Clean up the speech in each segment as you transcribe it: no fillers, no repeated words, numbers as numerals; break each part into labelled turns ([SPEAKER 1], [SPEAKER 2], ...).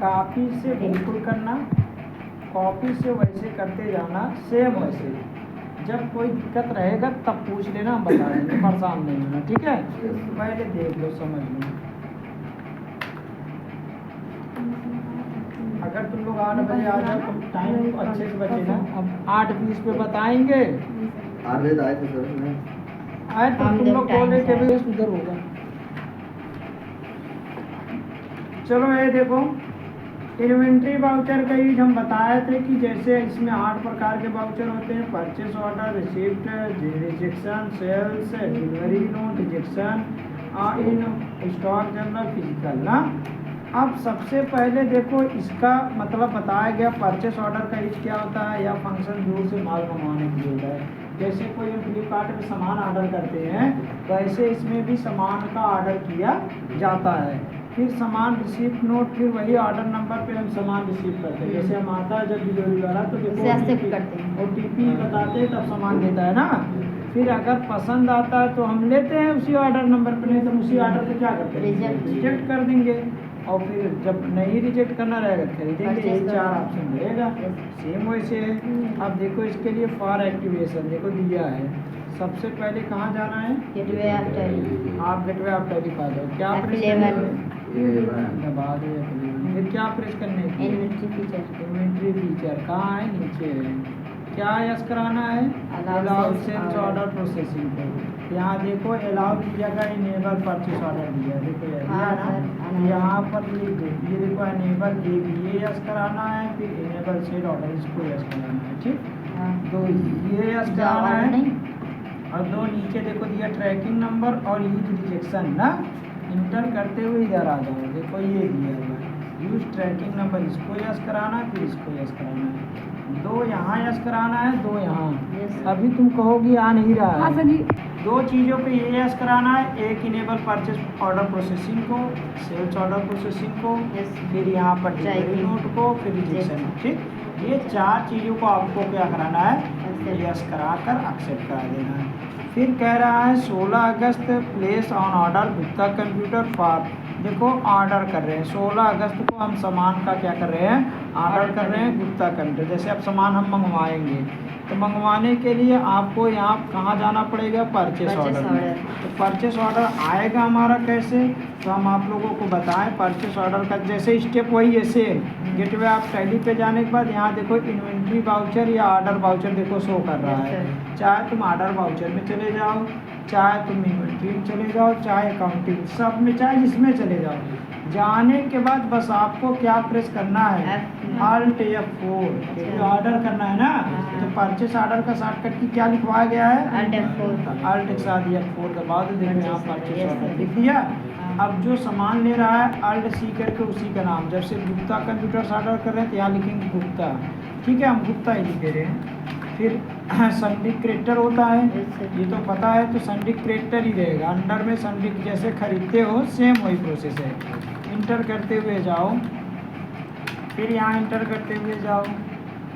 [SPEAKER 1] Copy से बिल्कुल करना, कॉपी से वैसे करते जाना, सेम वैसे। जब कोई दिक्कत रहेगा तब पूछ लेना, हम बता देंगे, परेशान नहीं होना, ठीक है। पहले देख लो, समझ लो। अगर तुम लोग 8 बजे आ जाओ तो टाइम अच्छे से बचेगा। अब 8:20 पे बताएंगे।
[SPEAKER 2] 8 बजे आए थे सर, मैं
[SPEAKER 1] आए तो तुम लोग बोले कि भी उधर होगा। चलो ये देखो, इन्वेंट्री वाउचर का यूज हम बताए थे कि जैसे इसमें 8 प्रकार के वाउचर होते हैं: purchase order, receipt, rejection, sales, delivery note, rejection, in stock journal, physical ना। अब सबसे पहले देखो इसका मतलब बताया गया। परचेस ऑर्डर का यूज क्या होता है? या फंक्शन दूर से माल मंगवाने के लिए होता है। जैसे कोई हम फ्लिपकार्ट में सामान ऑर्डर करते हैं तो ऐसे इसमें भी सामान का ऑर्डर किया जाता है। फिर सामान रिसीप्ट नोट, फिर वही ऑर्डर नंबर पे हम सामान रिसीव करते हैं। जैसे हम आता है जब डिलीवरी वाला तो देखो OTP बताते हैं तब सामान देता है ना। फिर अगर पसंद आता है तो हम लेते हैं उसी ऑर्डर नंबर पे, नहीं तो उसी ऑर्डर पे क्या करते हैं? रिजेक्ट कर देंगे। और फिर जब नहीं रिजेक्ट करना रहेगा खरीदेंगे। ये 4 ऑप्शन रहेगा। सेम वैसे है। अब देखो इसके लिए फॉर एक्टिवेशन देखो दिया है। सबसे पहले कहाँ जाना है?
[SPEAKER 3] Gateway of tally.
[SPEAKER 1] आप गेटवे ऑफ टैली पा दो। क्या प्रेस दबा दो। फिर क्या प्रेस करने की? इन्वेंट्री फीचर कहाँ है? नीचे है। क्या यस कराना है? अलाउ सेल्स ऑर्डर प्रोसेसिंग को। यहाँ देखो अलाउ की जगह इनेबल परचेस ऑर्डर दिया है। देखो ये दिया ना, यहाँ पर लिख दो। ये देखो इनेबल ये यस कराना है, फिर इनेबल सेल ऑर्डर इसको यस कराना है, ठीक। तो ये यस कराना है। और 2 नीचे देखो दिया ट्रैकिंग नंबर और यूज रिजेक्शन ना। इंटर करते हुए इधर आ जाओ, देखो ये दिया हुआ है यूज ट्रैकिंग नंबर, इसको यस कराना है, फिर इसको यस कराना है। 2 यहाँ यस कराना है, 2 यहाँ। अभी तुम कहोगी आ नहीं रहा है। 2 चीज़ों पे ये यस कराना है। एक इनेबल परचेस ऑर्डर प्रोसेसिंग को, सेल्स ऑर्डर प्रोसेसिंग को, फिर यहाँ पर डिलीवरी नोट को, फिर रिजेक्शन, ठीक। ये 4 चीज़ों को आपको क्या कराना है? यस कराकर एक्सेप्ट करा देना है। फिर कह रहा है 16 अगस्त place on order Gupta computer for. देखो ऑर्डर कर रहे हैं 16 अगस्त को हम सामान का क्या कर रहे हैं? ऑर्डर कर रहे हैं गुप्ता कंप्यूटर। जैसे अब सामान हम मंगवाएंगे तो मंगवाने के लिए आपको यहाँ कहाँ जाना पड़ेगा? Purchase order. तो परचेस ऑर्डर आएगा हमारा कैसे? तो हम आप लोगों को बताएं परचेस ऑर्डर का जैसे स्टेप वही है सेम। गेटवे ऑफ टैली पे जाने के बाद यहाँ देखो इन्वेंट्री वाउचर या ऑर्डर वाउचर देखो शो कर रहा है। चाहे तुम ऑर्डर वाउचर में चले जाओ, चाहे तुम इन्वेंट्री में चले जाओ, चाहे अकाउंटिंग, सब में चाहे जिसमें चले जाओ। जाने के बाद बस आपको क्या प्रेस करना है? Alt F4। क्योंकि ऑर्डर करना है ना, तो परचेस ऑर्डर का शॉर्टकट की क्या लिखवाया गया है? Alt के साथ F4 दबा दो। देखो यहाँ परचेस ऑर्डर लिख दिया। अब जो सामान ले रहा है Alt C करके उसी का नाम, जब से गुप्ता कंप्यूटर्स ऑर्डर कर रहे हैं तो यहाँ लिखेंगे गुप्ता, ठीक है। हम गुप्ता ही लिख दे रहे हैं। फिर संडिक क्रेडिटर होता है, ये तो पता है, तो संडिक क्रेडिटर ही रहेगा। अंडर में संडिक जैसे खरीदते हो सेम वही प्रोसेस है। इंटर करते हुए जाओ, फिर यहाँ इंटर करते हुए जाओ।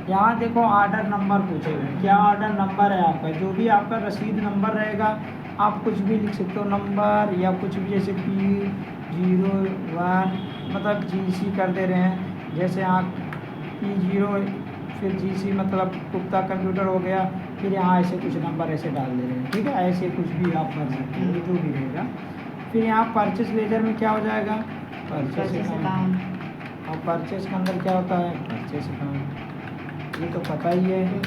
[SPEAKER 1] यहाँ देखो ऑर्डर नंबर पूछेगा, क्या ऑर्डर नंबर है आपका? जो भी आपका रसीद नंबर रहेगा आप कुछ भी लिख सकते हो नंबर, या कुछ भी जैसे P01 मतलब GC कर दे रहे हैं। जैसे यहाँ P0 फिर GC मतलब गुप्ता कंप्यूटर हो गया। फिर यहाँ ऐसे कुछ नंबर ऐसे डाल दे रहे हैं, ठीक है। ऐसे कुछ भी आप कर सकते हैं, जो भी रहेगा। फिर यहाँ परचेस लेजर में क्या हो जाएगा? Purchase account. और परचेस के अंदर क्या होता है? परचेस अकाउंट, ये तो पता ही है।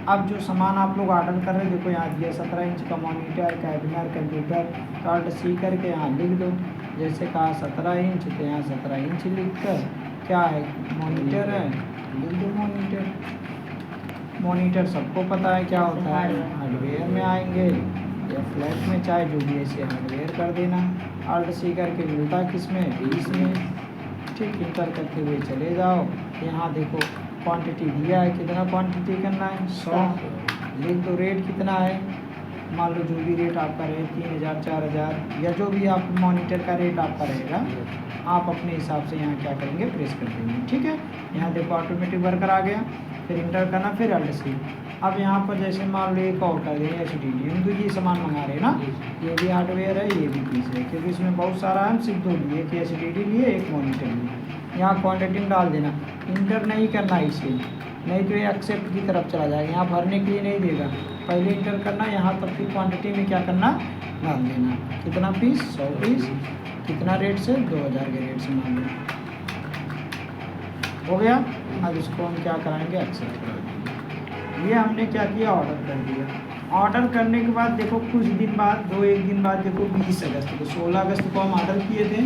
[SPEAKER 1] अब जो सामान आप लोग ऑर्डर कर रहे हैं देखो यहाँ दिया 17 इंच का मॉनिटर, कैबिनर, कंप्यूटर। तो Alt C करके यहाँ लिख दो। जैसे कहा 17 इंच तो यहाँ 17 इंच लिख कर क्या है? मॉनिटर है, लिख दो मॉनिटर। मॉनिटर सबको पता है क्या होता है? हार्डवेयर में आएंगे या फ्लैट में, चाहे जो भी ऐसे हार्डवेयर कर देना। Alt C करके मिलता है किस में? 20 में, ठीक। इंटर करते हुए चले जाओ। यहाँ देखो क्वांटिटी दिया है, कितना क्वांटिटी करना है? 100। लिख दो रेट कितना है? मान लो जो भी रेट आपका रहे 3000 4000 या जो भी आप मॉनिटर का रेट आपका रहेगा, आप अपने हिसाब से यहाँ क्या करेंगे? प्रेस कर देंगे, ठीक है। यहाँ देखो ऑटोमेटिक वर्कर आ गया। फिर इंटर करना, फिर Alt C। अब यहाँ पर जैसे मान लो एक और कर दें HDD, हम तो ये सामान मंगा रहे हैं ना, ये भी हार्डवेयर है, ये भी पीस है, क्योंकि इसमें बहुत सारा हम सिर्फ 2 लिए, एक HDD लिए, एक मॉनिटर लिए। यहाँ क्वांटिटी में डाल देना, इंटर नहीं करना इसे, नहीं तो ये एक्सेप्ट की तरफ चला जाएगा, यहाँ भरने के लिए नहीं देगा, पहले इंटर करना यहाँ तक, फिर क्वांटिटी में क्या करना, डाल देना, कितना पीस, 100 पीस, कितना रेट से, 2000 के रेट से मान लो, हो गया। अब इसको हम क्या कराएंगे, एक्सेप्ट करा देंगे। ये हमने क्या किया, ऑर्डर कर दिया। ऑर्डर करने के बाद देखो कुछ दिन बाद, 1 दिन बाद देखो 20 अगस्त को, 16 अगस्त को हम ऑर्डर किए थे,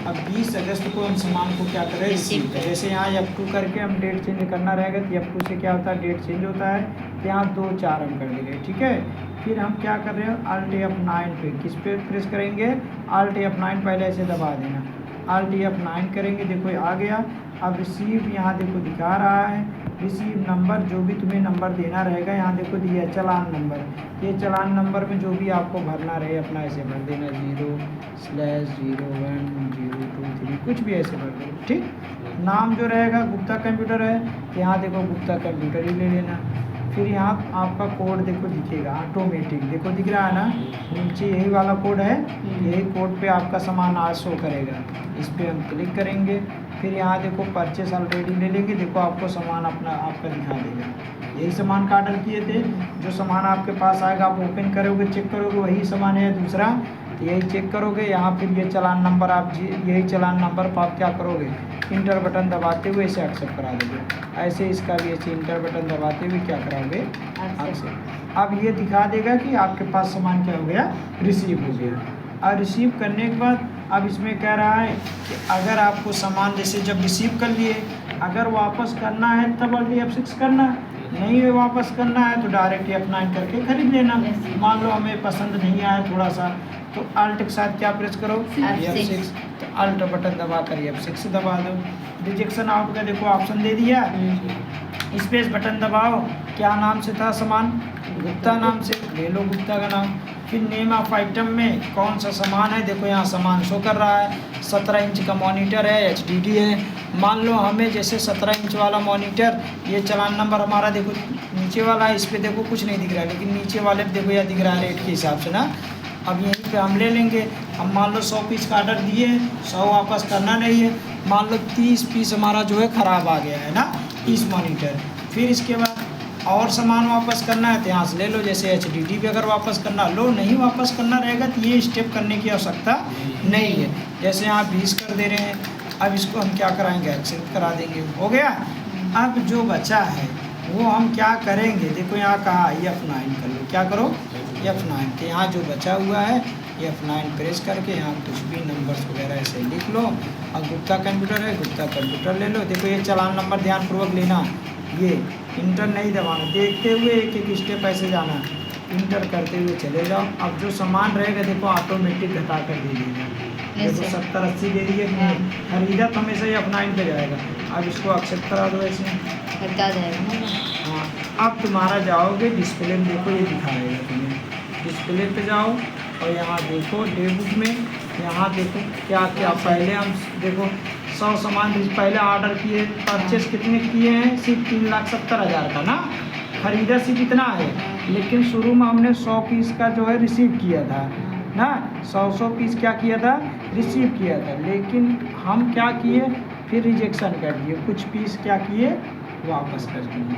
[SPEAKER 1] अब 20 अगस्त को हम सामान को क्या करें, रिसीव करें। जैसे यहाँ F2 करके हम डेट चेंज करना रहेगा, तो F2 से क्या होता है, डेट चेंज होता है, तो यहाँ 2-4 हम कर देंगे, ठीक है। फिर हम क्या कर रहे हैं, Alt F9 पे, किस पे प्रेस करेंगे, Alt F9 पहले ऐसे दबा देना, Alt F9 करेंगे, देखो ये आ गया। अब रिसीव यहाँ देखो दिखा रहा है, रिसीव नंबर, जो भी तुम्हें नंबर देना रहेगा, यहाँ देखो दिया चालान नंबर, ये चालान नंबर में जो भी आपको भरना रहे अपना ऐसे भर देना, 0/010223, कुछ भी ऐसे भर दो, ठीक। नाम जो रहेगा गुप्ता कंप्यूटर है, यहाँ देखो गुप्ता कंप्यूटर ही ले लेना। फिर यहाँ आपका कोड देखो दिखेगा ऑटोमेटिक, देखो दिख रहा है ना, नीचे यही वाला कोड है, यही कोड पे आपका सामान आज शो करेगा, इस पर हम क्लिक करेंगे। फिर यहाँ देखो परचेस ऑलरेडी ले लेंगे, देखो आपको सामान अपना आपका दिखा देगा, यही सामान का ऑर्डर किए थे, जो सामान आपके पास आएगा आप ओपन करोगे, चेक करोगे वही सामान है दूसरा, तो यही चेक करोगे। यहाँ फिर ये चालान नंबर आप यही चालान नंबर पर आप क्या करोगे, इंटर बटन दबाते हुए इसे एक्सेप्ट करा दोगे। ऐसे इसका भी ऐसे इंटर बटन दबाते हुए क्या कराओगे, एक्सेप्ट। अब ये दिखा देगा कि आपके पास सामान क्या हो गया, रिसीव हो गया। और रिसीव करने के बाद अब इसमें कह रहा है कि अगर आपको सामान जैसे जब रिसीव कर लिए, अगर वापस करना है तब Alt F6 करना, नहीं वापस करना है तो डायरेक्ट F9 करके खरीद लेना। मान लो हमें पसंद नहीं आया थोड़ा सा, तो Alt के साथ क्या प्रेस करो, F6, तो Alt बटन दबा कर F6 दबा दो। रिजेक्शन आउट का देखो ऑप्शन दे दिया, स्पेस बटन दबाओ, क्या नाम से था सामान, गुप्ता नाम से, ले लो गुप्ता का नाम। फिर नेम ऑफ आइटम में कौन सा सामान है, देखो यहाँ सामान शो कर रहा है, 17 इंच का मॉनिटर है, HDD है। मान लो हमें जैसे 17 इंच वाला मॉनिटर, ये चालान नंबर हमारा देखो नीचे वाला है, इस पर देखो कुछ नहीं दिख रहा है, लेकिन नीचे वाले पे देखो यह दिख रहा है रेट के हिसाब से ना। अब यहीं पे हम ले लेंगे, हम मान लो 100 पीस का ऑर्डर दिए, 100 वापस करना नहीं है, मान लो 30 पीस हमारा जो है ख़राब आ गया है ना, 30 मॉनिटर। फिर इसके बाद और सामान वापस करना है तो यहाँ से ले लो, जैसे HDD भी अगर वापस करना लो, नहीं वापस करना रहेगा तो ये स्टेप करने की आवश्यकता नहीं है। जैसे यहाँ 20 कर दे रहे हैं, अब इसको हम क्या कराएंगे, एक्सेप्ट करा देंगे, हो गया। अब जो बचा है वो हम क्या करेंगे, देखो यहाँ कहा F9 कर लो, क्या करो F9, के यहाँ जो बचा हुआ है F9 प्रेस करके यहाँ कुछ भी नंबर्स वगैरह ऐसे लिख लो। अब गुप्ता कंप्यूटर है, गुप्ता कंप्यूटर ले लो, देखो ये चालान नंबर ध्यानपूर्वक लेना, ये इंटर नहीं दबाना, देखते हुए एक एक स्टेप ऐसे जाना, इंटर करते हुए चले जाओ। अब जो सामान रहेगा देखो ऑटोमेटिक घटा कर दे देगा, देखो 70-80 दे दिए, खरीदा तो हमेशा ही F9 पे जाएगा। अब इसको एक्सेप्ट करा दो, ऐसे
[SPEAKER 3] घटा जाएगा ना।
[SPEAKER 1] हाँ, अब तुम्हारा जाओगे डिस्प्ले में, देखो ये दिखाएगा तुम्हें, डिस्प्ले पे जाओ और यहाँ देखो डे बुक में, यहाँ देखो क्या क्या पहले हम देखो 100 सामान पहले ऑर्डर किए, परचेस कितने किए हैं, सिर्फ 3,70,000 का ना, खरीदा सिर्फ इतना है, लेकिन शुरू में हमने 100 पीस का जो है रिसीव किया था ना, 100 पीस क्या किया था, रिसीव किया था, लेकिन हम क्या किए, फिर रिजेक्शन कर दिए, कुछ पीस क्या किए, वापस कर दिए।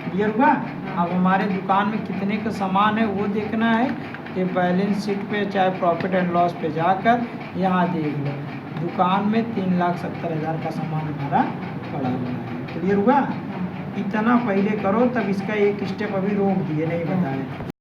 [SPEAKER 1] क्लियर हुआ। अब हमारे दुकान में कितने का सामान है वो देखना है कि बैलेंस शीट पे चाहे प्रॉफिट एंड लॉस पे जाकर यहाँ देख लो, दुकान में 3,70,000 का सामान हमारा पड़ा हुआ है। क्लियर हुआ। इतना पहले करो, तब इसका एक स्टेप अभी रोक दिए, नहीं बताए।